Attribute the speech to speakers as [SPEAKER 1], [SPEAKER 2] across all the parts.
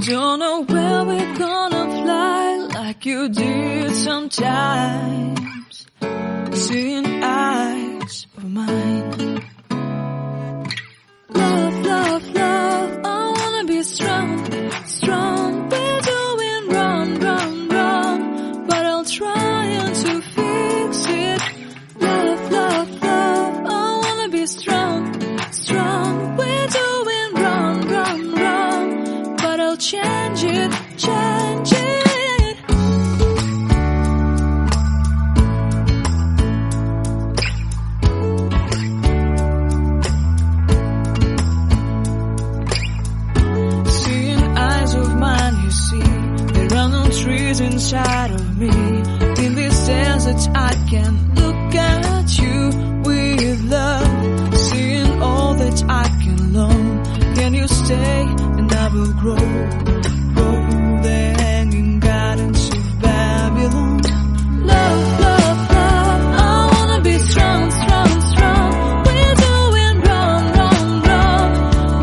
[SPEAKER 1] Don't know where we're gonna fly like you did sometimes. Seeing eyes of mine. Love, love, love, I wanna be strong, strong. We're doing wrong, wrong, wrong, but I'll try to fix it. Love, love, love, I wanna be strong, strong. We're doing wrong, wrong, wrong, but I'll change it, change it. Seeing eyes of mine, you see, there are no trees inside of me. In this desert I can look at you with love. Seeing all that I can learn. Can you stay and I will grow? The hanging gardens of Babylon. Love, love, love, I wanna be strong, strong, strong. We're doing wrong, wrong, wrong,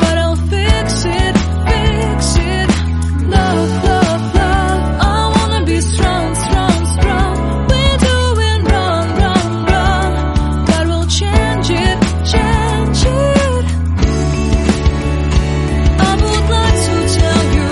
[SPEAKER 1] but I'll fix it, fix it. Love, love, love, I wanna be strong, strong, strong. We're doing wrong, wrong, wrong, but we'll change it, change it. I would like to tell you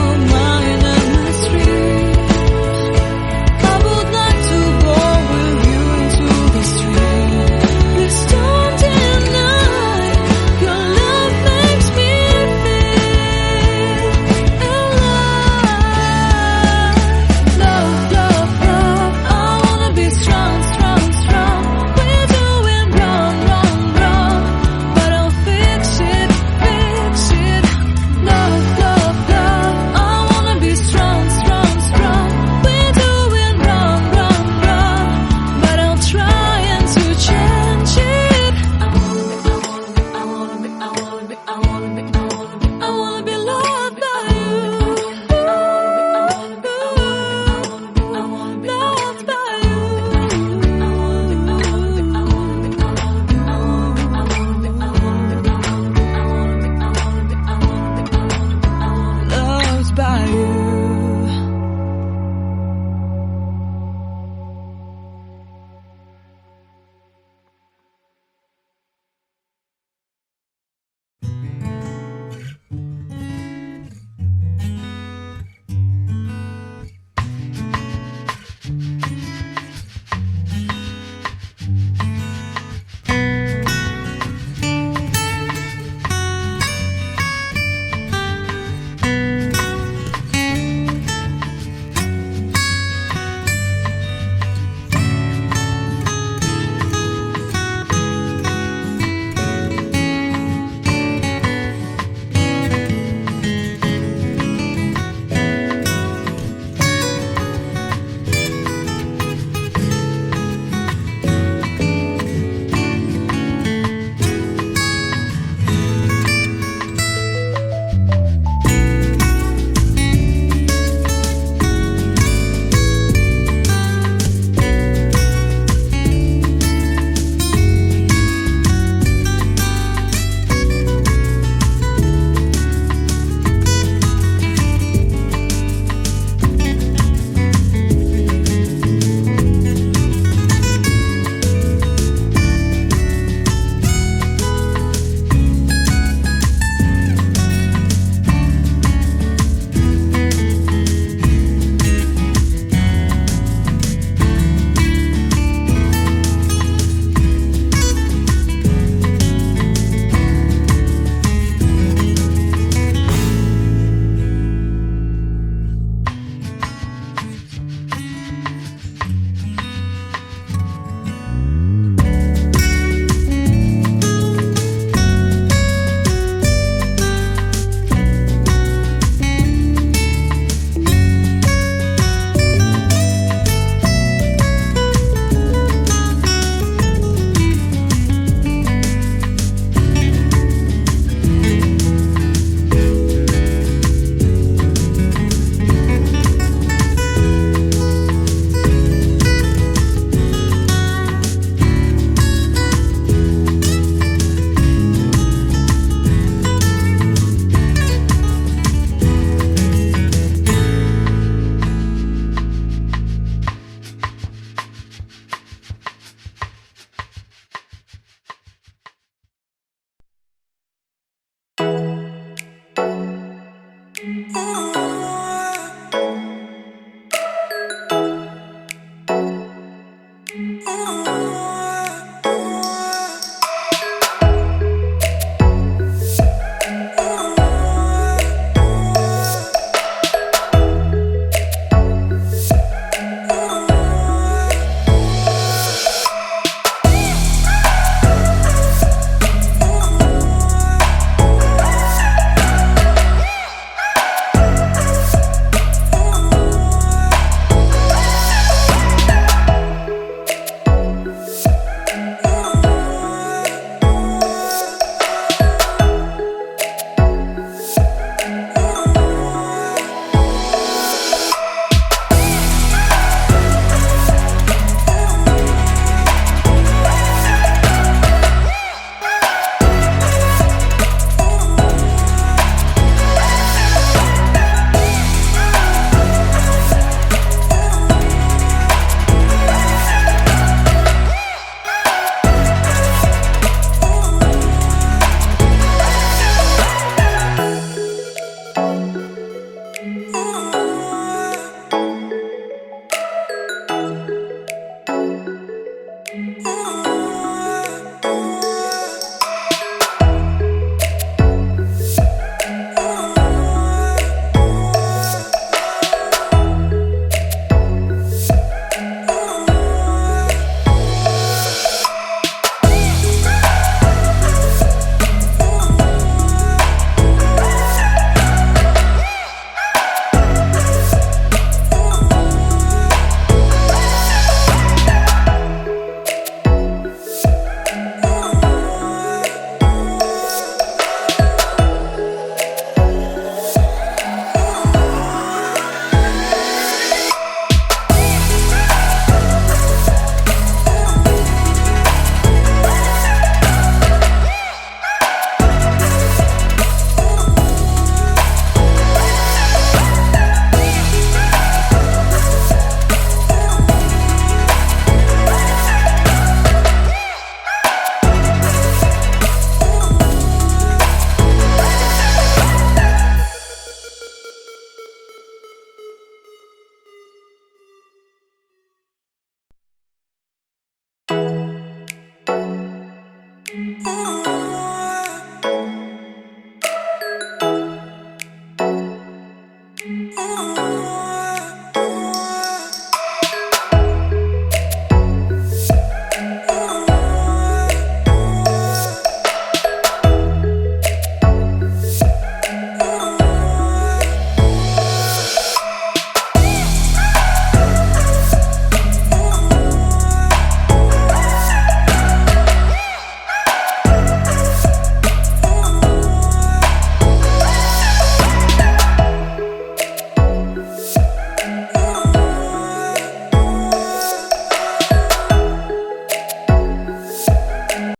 [SPEAKER 1] Oh